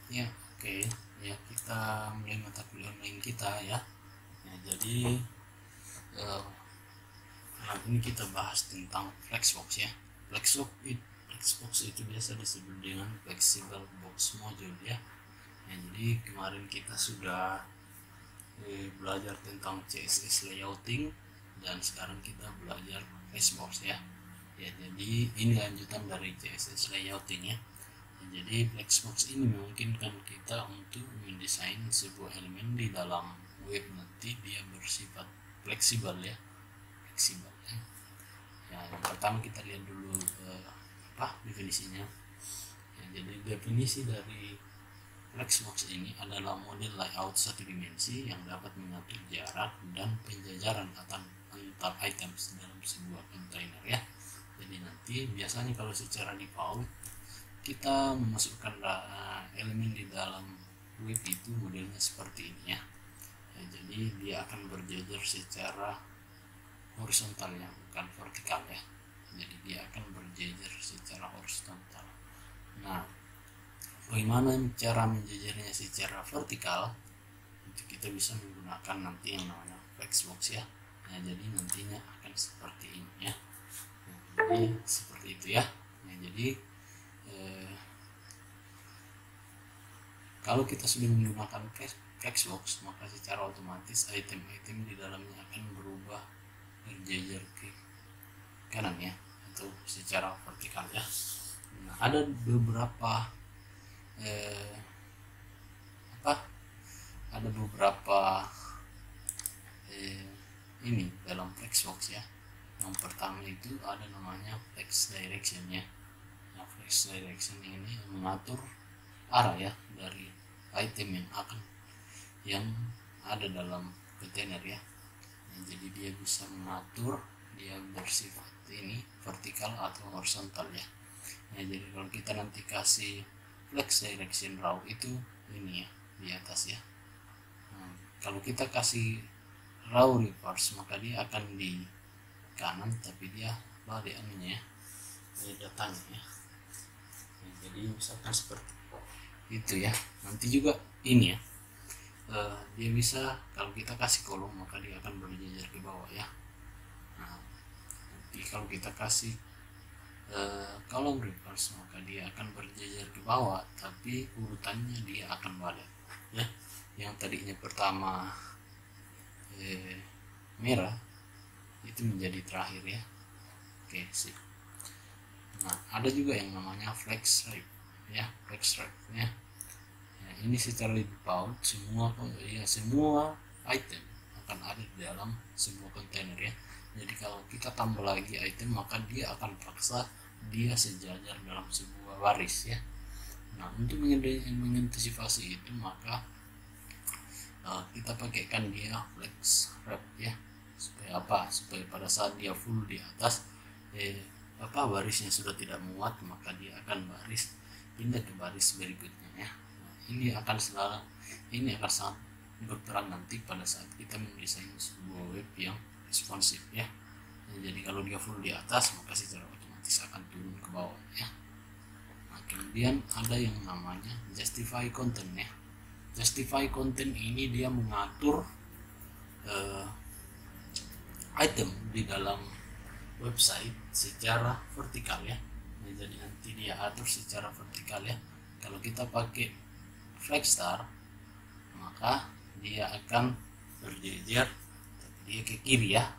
Ya, oke. Ya, kita mulai mata kuliah online kita ya. Ya, jadi eh, malam ini kita bahas tentang Flexbox ya. Flexbox itu biasa disebut dengan Flexible Box Module ya. Ya, jadi kemarin kita sudah belajar tentang CSS layouting dan sekarang kita belajar Flexbox ya. Ya, jadi ini lanjutan dari CSS layouting ya. Jadi Flexbox ini memungkinkan kita untuk mendesain sebuah elemen di dalam web, nanti dia bersifat fleksibel ya, fleksibel ya. Ya, yang pertama kita lihat dulu apa definisinya. Ya, jadi definisi dari Flexbox ini adalah model layout satu dimensi yang dapat mengatur jarak dan penjajaran antar items dalam sebuah kontainer ya. Jadi nanti biasanya kalau secara default kita memasukkan elemen di dalam web itu modelnya seperti ini ya. Ya, jadi dia akan berjejer secara horizontal ya, bukan vertikal ya. Jadi dia akan berjejer secara horizontal. Nah, bagaimana cara menjejernya secara vertikal? Itu kita bisa menggunakan nanti yang namanya Flexbox ya. Nah, jadi nantinya akan seperti ini ya. Nah, jadi seperti itu ya. Nah, jadi kalau kita sudah menggunakan Flexbox, maka secara otomatis item-item di dalamnya akan berubah berjejer ke kanan ya, atau secara vertikal ya. Nah, ada beberapa ada beberapa ini dalam Flexbox ya. Yang pertama itu ada namanya Flex Direction ya. Nah, Flex Direction ini mengatur arah ya dari item yang ada dalam kontainer ya. Nah, jadi dia bisa mengatur dia bersifat ini vertikal atau horizontal ya. Nah, jadi kalau kita nanti kasih flex direction raw itu ini ya di atas ya. Nah, kalau kita kasih raw reverse maka dia akan di kanan, tapi dia balik anunya ya, datanya ya. Nah, jadi misalkan seperti itu ya. Nanti juga ini ya, dia bisa kalau kita kasih kolom maka dia akan berjejer ke bawah ya. Nah, nanti kalau kita kasih kolom reverse maka dia akan berjejer ke bawah, tapi urutannya dia akan balik ya. Yang tadinya pertama merah itu menjadi terakhir ya. Oke sih. Nah, ada juga yang namanya flex right ya, flex right ya. Nah, ini secara default semua item akan ada di dalam sebuah kontainer ya. Jadi kalau kita tambah lagi item maka dia akan paksa dia sejajar dalam sebuah baris ya. Nah, untuk mengantisipasi itu maka kita pakaikan dia flex wrap ya. Supaya apa? Supaya pada saat dia full di atas barisnya sudah tidak muat, maka dia akan pindah ke baris berikutnya ya. Nah, ini akan sangat berperan nanti pada saat kita mendesain sebuah web yang responsif ya. Nah, jadi kalau dia full di atas maka secara otomatis akan turun ke bawah ya. Nah, kemudian ada yang namanya justify content ya. Justify content ini dia mengatur item di dalam website secara vertikal ya. Nah, jadi nanti dia atur secara vertikal ya. Kalau kita pakai Flexstar maka dia akan berjejer, tapi dia ke kiri ya,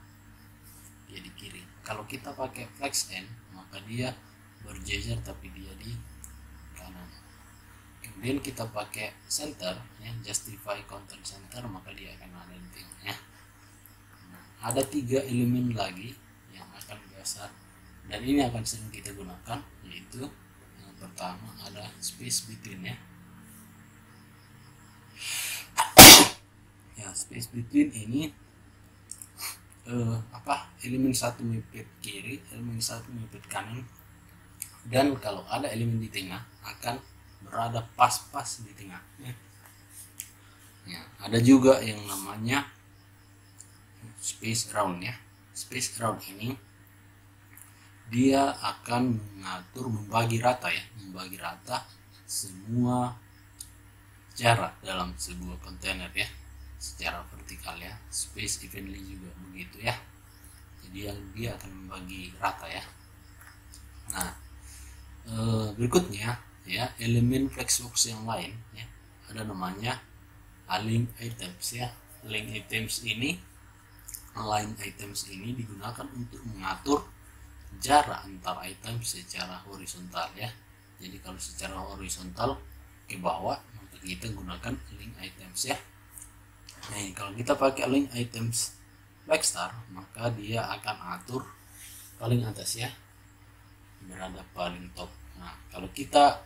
dia di kiri. Kalau kita pakai FlexN maka dia berjejer tapi dia di kanan. Kemudian kita pakai center ya, justify content center, maka dia akan ada di tengah ya. Nah, ada 3 elemen lagi yang akan biasa dan ini akan sering kita gunakan, yaitu yang pertama ada space between ya. Ya, space between ini elemen satu mepet kiri, elemen satu mepet kanan, dan kalau ada elemen di tengah akan berada pas-pas di tengah ya. Ya, ada juga yang namanya space round ya. Space round ini dia akan mengatur membagi rata semua jarak dalam sebuah kontainer ya, secara vertikal ya, space evenly juga begitu ya. Jadi dia akan membagi rata ya. Nah, berikutnya ya, elemen Flexbox yang lain ya, ada namanya link items ya. Link items ini digunakan untuk mengatur jarak antar item secara horizontal ya. Jadi kalau secara horizontal ke bawah, maka kita gunakan link items ya. Nah, kalau kita pakai link items Flexstar, maka dia akan atur paling atas ya, berada paling top. Nah, kalau kita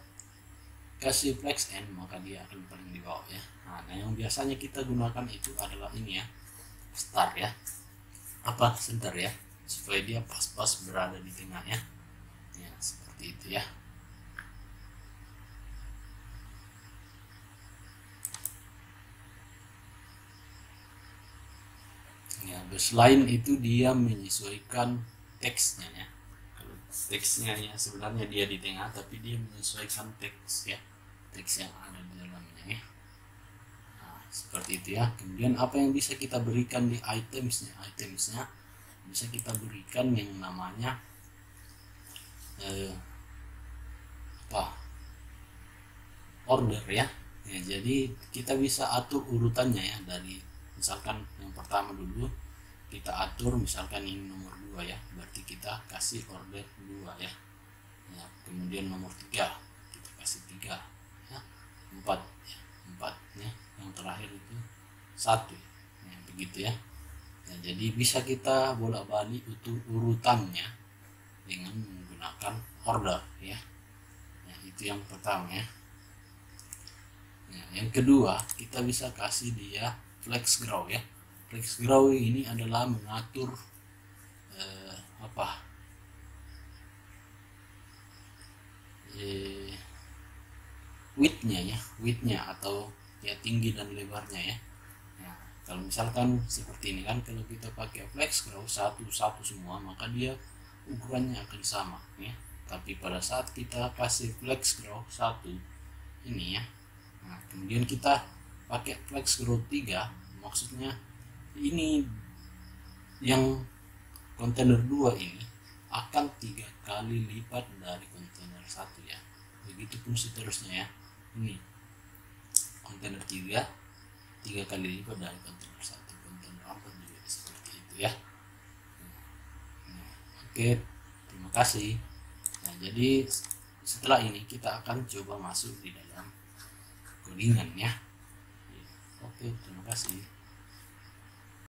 kasih flex end, maka dia akan paling di bawah ya. Nah, yang biasanya kita gunakan itu adalah ini ya, star ya, center ya, supaya dia pas-pas berada di tengah ya. Ya, seperti itu ya. Ya, selain itu dia menyesuaikan teksnya ya. Kalau teksnya ya sebenarnya dia di tengah, tapi dia menyesuaikan teks ya, teks yang ada di dalamnya ya. Nah, seperti itu ya. Kemudian apa yang bisa kita berikan di itemsnya bisa kita berikan yang namanya order ya. Ya, jadi kita bisa atur urutannya ya, dari misalkan yang pertama dulu kita atur, misalkan ini nomor 2 ya, berarti kita kasih order 2 ya. Ya, kemudian nomor 3 kita kasih 3 ya, 4 ya, 4 ya, yang terakhir itu 1 ya, begitu ya. Ya, jadi bisa kita bolak-balik urutannya dengan menggunakan order ya. Ya, itu yang pertama ya. Yang kedua, kita bisa kasih dia flex grow ya. Flex grow ini adalah mengatur widthnya atau ya tinggi dan lebarnya ya. Nah, kalau misalkan seperti ini kan, kalau kita pakai flex grow satu semua, maka dia ukurannya akan sama ya. Tapi pada saat kita kasih flex grow 1 ini ya, nah, kemudian kita pakai flex grow 3, maksudnya ini yang kontainer 2 ini akan 3 kali lipat dari kontainer 1 ya. Begitupun seterusnya ya. Ini kontainer 3 kali lipat dari kontainer 1, kontainer 4 juga seperti itu ya. Nah, oke, terima kasih. Nah, jadi setelah ini kita akan coba masuk di dalam codingan ya. Oke, terima kasih.